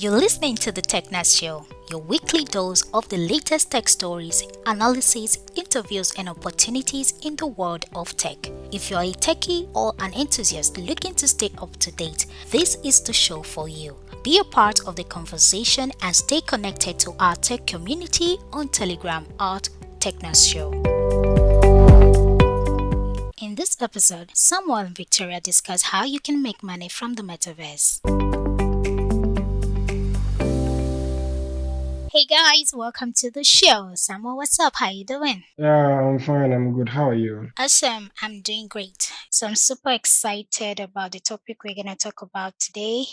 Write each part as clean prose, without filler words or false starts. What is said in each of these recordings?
You're listening to the TechNet Show, your weekly dose of the latest tech stories, analysis, interviews, and opportunities in the world of tech. If you're a techie or an enthusiast looking to stay up to date, this is the show for you. Be a part of the conversation and stay connected to our tech community on Telegram at TechNet Show. In this episode, Samuel and Victoria discuss how you can make money from the metaverse. Hey guys, welcome to the show. Samuel, what's up? How you doing? Yeah, I'm fine. I'm good. How are you? Awesome, I'm doing great. So I'm super excited about the topic we're going to talk about today.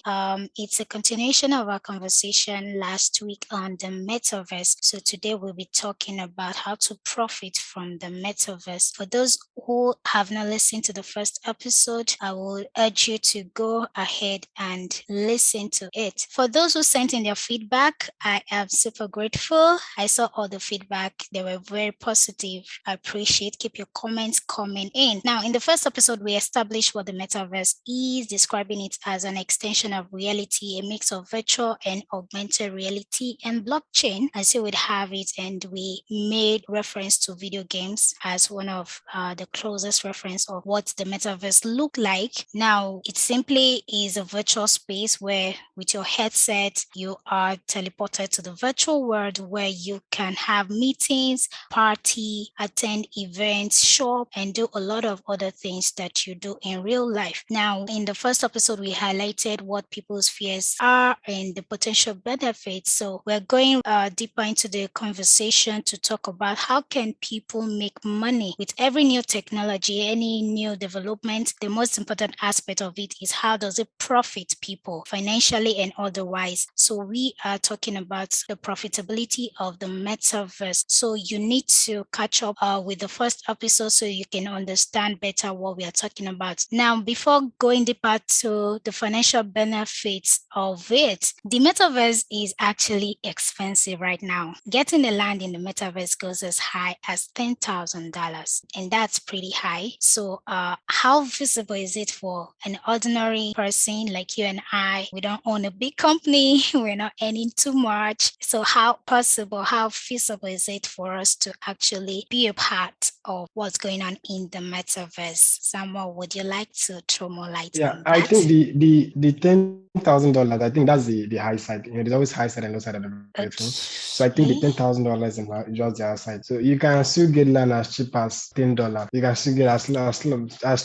It's a continuation of our conversation last week on the metaverse. So today we'll be talking about how to profit from the metaverse. For those who have not listened to the first episode, I will urge you to go ahead and listen to it. For those who sent in their feedback, I am super grateful. I saw all the feedback. They were very positive. I appreciate. Keep your comments coming in. Now, in the first episode, we established what the metaverse is, describing it as an extension of reality, a mix of virtual and augmented reality and blockchain. And so we'd have it, and we made reference to video games as one of the closest reference of what the metaverse look like. Now, it simply is a virtual space where with your headset, you are teleported to the virtual world where you can have meetings, party, attend events, shop, and do a lot of other things that you do in real life. Now, in the first episode, we highlighted what people's fears are and the potential benefits. So we're going deeper into the conversation to talk about how can people make money with every new technology, any new development. The most important aspect of it is how does it profit people financially and otherwise. So we are talking about the profitability of the metaverse. So you need to catch up with the first episode so you can understand better what we are talking about. Now, before going deeper to the financial benefits of it, the metaverse is actually expensive right now. Getting a land in the metaverse goes as high as $10,000, and that's pretty high. So how feasible is it for an ordinary person like you and I? We don't own a big company, we're not earning too much. So how possible, how feasible is it for us to actually be a part of what's going on in the metaverse? Samuel, would you like to throw more light Yeah, on I that? think the $10,000. I think that's the high side. There's always high side and low side of the thing. So I think the Okay. $10,000 is just the high side. So you can still get land as cheap as $10. You can still get as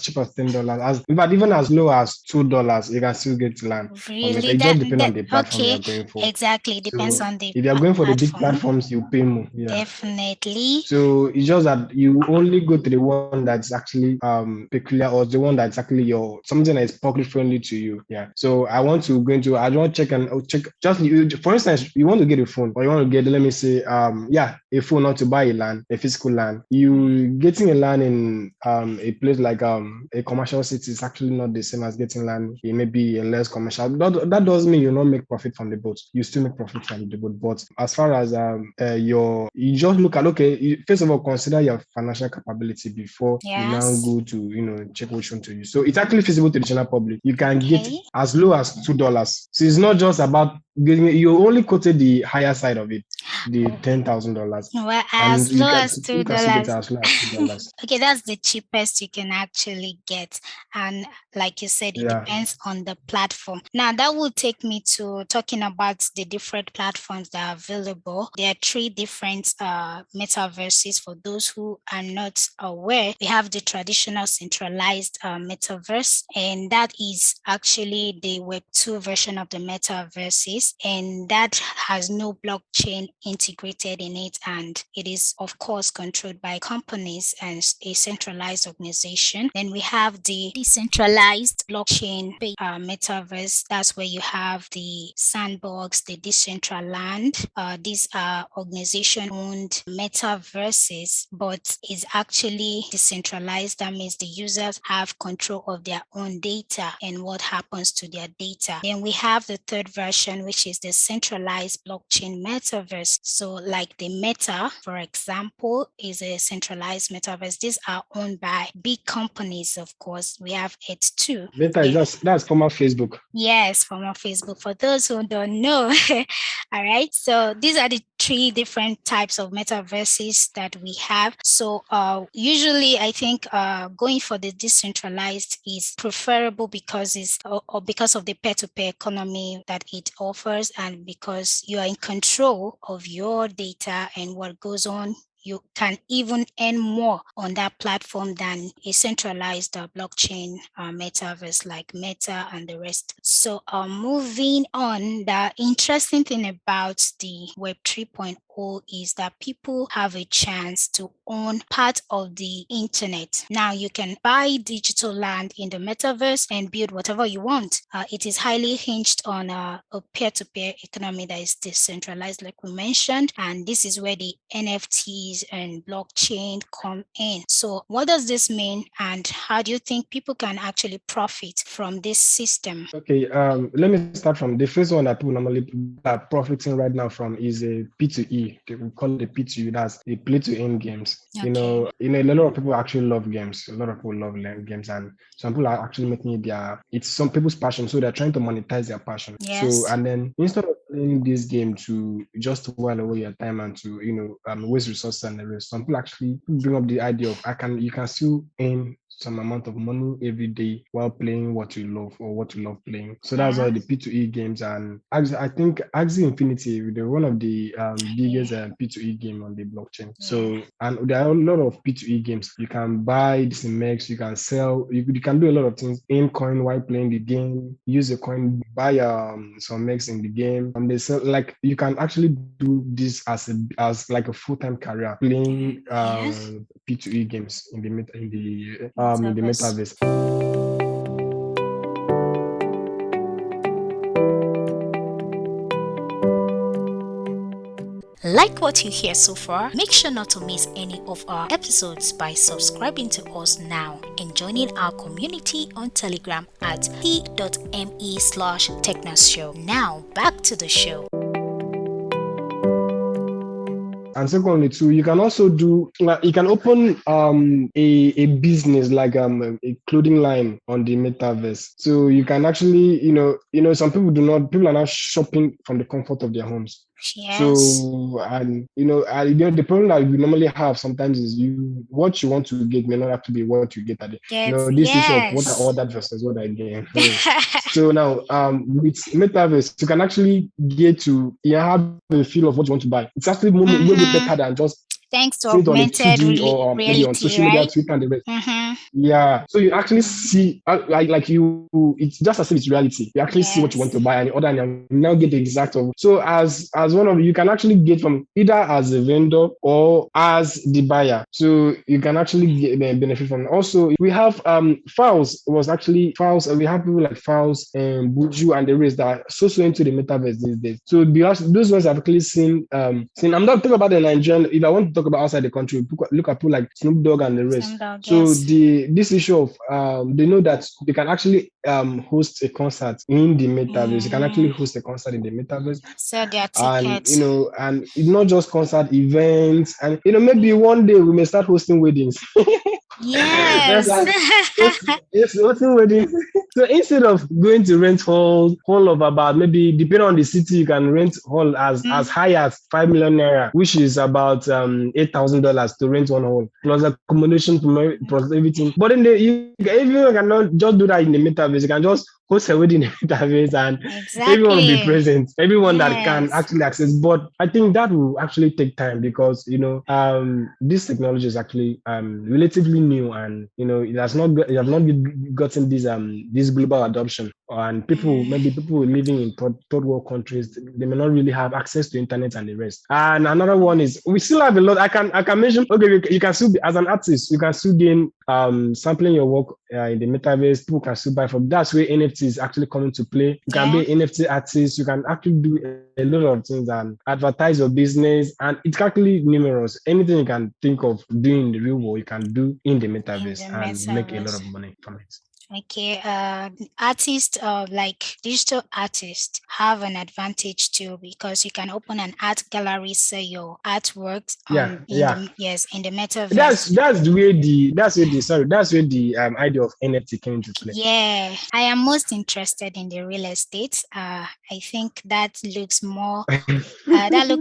cheap as $10. As in fact, even as low as $2, you can still get land from it. Really? It just depends on the platform you Okay. are going for. Exactly. Depends So on the if you are going for the big platform. platforms, you pay more. Yeah. Definitely. So it's just that you only go to the one that's actually peculiar, or the one that's actually your something that is pocket friendly to you. Yeah. So I want to go into I want to check and check just for instance, you want to get a phone or you want to get, let me say, a phone, not to buy a land, a physical land. You getting a land in a place like a commercial city is actually not the same as getting land in maybe a less commercial. That doesn't mean you not make profit from the boat. You still make profit from the boat. But as far as you just look at, okay, first of all, consider your financial capability before you now Yes. go to check which one to use. So it's actually feasible to the general public. You can get Okay. as low as $2. So it's not just about getting, you only quoted the higher side of it, the Oh, $10,000, well, and as low as two you can still get dollars. as low as $2. Okay, that's the cheapest you can actually get. And like you said, it Yeah. depends on the platform. Now, that will take me to talking about the different platforms that are available. There are three different metaverses. For those who are not aware, we have the traditional centralized metaverse, and that is actually the Web2 version of the metaverses, and that has no blockchain integrated in it, and it is of course controlled by companies and a centralized organization. Then we have the decentralized blockchain metaverse. That's where you have the sandbox, the decentraland. These are organization-owned metaverses, but is actually decentralized. That means the users have control of their own data and what happens to their data. Then we have the third version, which is the centralized blockchain metaverse. So like the Meta, for example, is a centralized metaverse. These are owned by big companies, of course. We have it too. Meta is that's former Facebook. Yes, from our Facebook. For those who don't know, all right. So these are the three different types of metaverses that we have. So usually, I think going for the decentralized is preferable because it's or because of the peer-to-peer economy that it offers, and because you are in control of your data and what goes on. You can even earn more on that platform than a centralized blockchain metaverse like Meta and the rest. So, moving on, the interesting thing about the Web 3.0 is that people have a chance to own part of the internet. Now, you can buy digital land in the metaverse and build whatever you want. It is highly hinged on a peer-to-peer economy that is decentralized, like we mentioned, and this is where the NFTs and blockchain come in. So, what does this mean, and how do you think people can actually profit from this system? Okay, let me start from the first one that people are profiting right now from is a P2E. They will call it a P2E. That's a play to earn games. Okay. A lot of people actually love games. A lot of people love games, and some people are actually making it it's some people's passion. So they're trying to monetize their passion. So Yes. and then instead of playing this game to just while away your time and to waste resources and the rest, some people actually bring up the idea of you can still earn some amount of money every day while playing what you love or what you love playing. So that's Yeah. why the P2E games and I think Axie Infinity, they're one of the Yeah. biggest P2E game on the blockchain. Yeah. So and there are a lot of P2E games. You can buy this mex, you can sell, you can do a lot of things in coin while playing the game. Use a coin, buy some mex in the game, and they sell like you can actually do this as like a full-time career playing Yeah. P2E games in the Metaverse. metaverse. Like what you hear so far, make sure not to miss any of our episodes by subscribing to us now and joining our community on Telegram at t.me/technoshow. Now, back to the show. And secondly, too, you can also you can open a business like a clothing line on the metaverse. So you can actually some people are now shopping from the comfort of their homes. Yes. So the problem that we normally have sometimes is what you want to get may not have to be what you get at the Get this issue of what I yes. ordered versus what I get. So now with metaverse you can actually get to have a feel of what you want to buy. It's actually way better Mm-hmm. than just Thanks to seeing it on a augmented 2D or maybe on reality, social media, right? Twitter, and the rest. Mm-hmm. Yeah, so you actually see it's just as if it's reality. You actually see what you want to Yes. buy and you order and you now get the exact of. So as one of you can actually get from either as a vendor or as the buyer. So you can actually benefit from it. Also we have Files was actually Files and we have people like Files and Buju and the rest that are so into the metaverse these days. So those ones have actually seen I'm not talking about the Nigerian. If I want to talk about outside the country, look at people like Snoop Dogg and the rest. Some dog, So yes. this issue of they know that they can actually host a concert in the metaverse. You can actually Mm-hmm. host a concert in the metaverse, Sell their and tickets. and it's not just concert events, and maybe one day we may start hosting weddings. That's Yes. like it's hosting weddings. So instead of going to rent hall of about maybe depending on the city, you can rent hall as Mm, high as 5 million naira, which is about $8,000 to rent one hall plus accommodation plus everything. But then everyone cannot just do that in the metaverse. You can just host a wedding in the metaverse and everyone will be exactly. present. Everyone that can Yes. actually access. But I think that will actually take time because this technology is actually relatively new and it has not gotten this global adoption, and Mm, people living in third world countries, they may not really have access to internet and the rest. And another one is we still have a lot. I can mention, okay, you can still be, as an artist you can still gain sampling your work in the metaverse. People can still buy from. That's where NFT is actually coming to play. You can yeah. be NFT artist. You can actually do a lot of things and advertise your business, and it's actually numerous. Anything you can think of doing in the real world, you can do in the In metaverse the and make a lot metaverse. of money from it. Okay, artists, like digital artists, have an advantage too because you can open an art gallery, sell your artworks Yeah, on in yeah. the yes in the That's metaverse. that's the way the that's where the sorry that's where the idea of NFT came into play. Yeah, I am most interested in the real estate. I think that look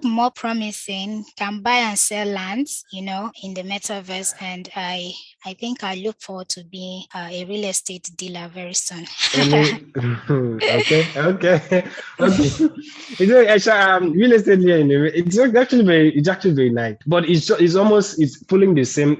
more promising. Can buy and sell lands, in the metaverse, and I think I look forward to being a real estate dealer very soon. Any okay, okay, okay. Real estate here in the, it's actually very nice, but it's almost it's pulling the same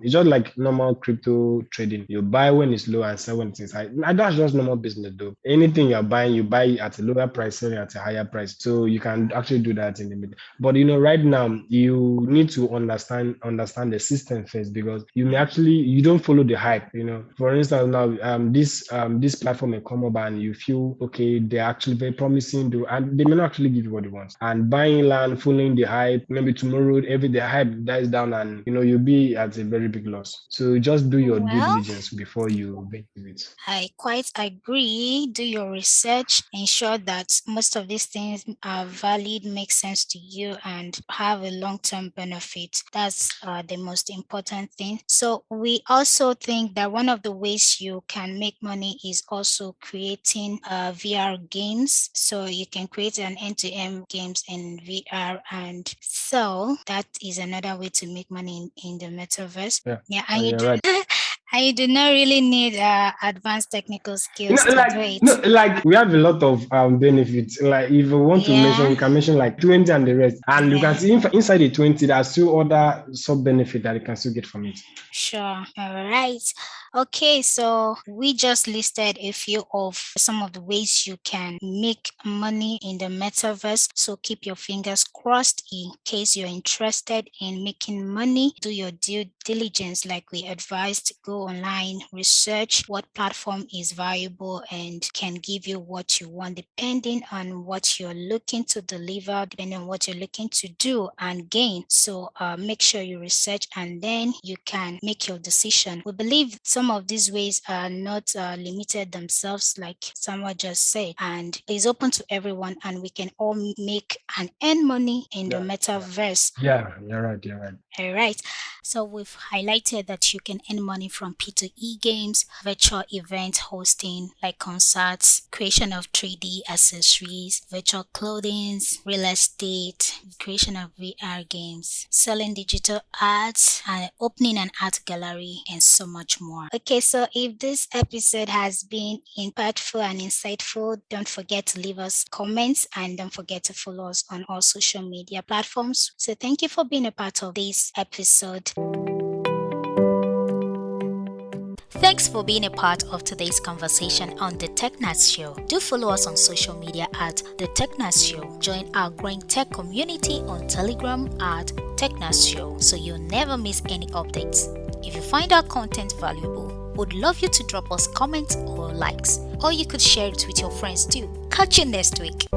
it's just like normal crypto trading. You buy when it's low and sell when it's high. And that's just normal business though. Anything you're buying, you buy at a lower price, selling at a higher price. So you can actually do that in the middle. But right now you need to understand the system first because you don't follow the hype. For instance, now this platform may come up and you feel okay, they're actually very promising, and they may not actually give you what you want. And buying land, following the hype, maybe tomorrow every the hype dies down, and you'll be at a very big loss. So just do your due Well, diligence before you make it. I quite agree. Do your research, ensure that most of these things are valid, make sense to you, and have a long term benefit. That's the most important thing. So, we also think that one of the ways you can make money is also creating VR games. So, you can create an end to end games in VR, and so that is another way to make money in the metaverse. Yeah, Yeah, and you you're do right. and you do not really need advanced technical skills to do it. Like we have a lot of benefits. Like if you want to mention, Yeah, we can mention like 20 and the rest. And you can yeah, see inside the 20, there are still other sub benefit that you can still get from it. sure. All right. Okay, so we just listed a few of some of the ways you can make money in the metaverse. So keep your fingers crossed in case you're interested in making money. Do your due diligence like we advised. Go online, research what platform is viable and can give you what you want depending on what you're looking to deliver, depending on what you're looking to do and gain. So make sure you research and then you can make your decision. We believe some of these ways are not limited themselves, like someone just said, and is open to everyone, and we can all make and earn money in the Yeah, yeah, metaverse. yeah. You're right. You're right. All right. So we've highlighted that you can earn money from P2E games, virtual event hosting like concerts, creation of 3D accessories, virtual clothing, real estate, creation of VR games, selling digital art, and opening an art gallery, and so much more. Okay, so if this episode has been impactful and insightful, don't forget to leave us comments and don't forget to follow us on all social media platforms. So thank you for being a part of this episode. Thanks for being a part of today's conversation on The TechNats Show. Do follow us on social media at The TechNats Show. Join our growing tech community on Telegram at TechNats Show so you'll never miss any updates. If you find our content valuable, would love you to drop us comments or likes, or you could share it with your friends too. Catch you next week.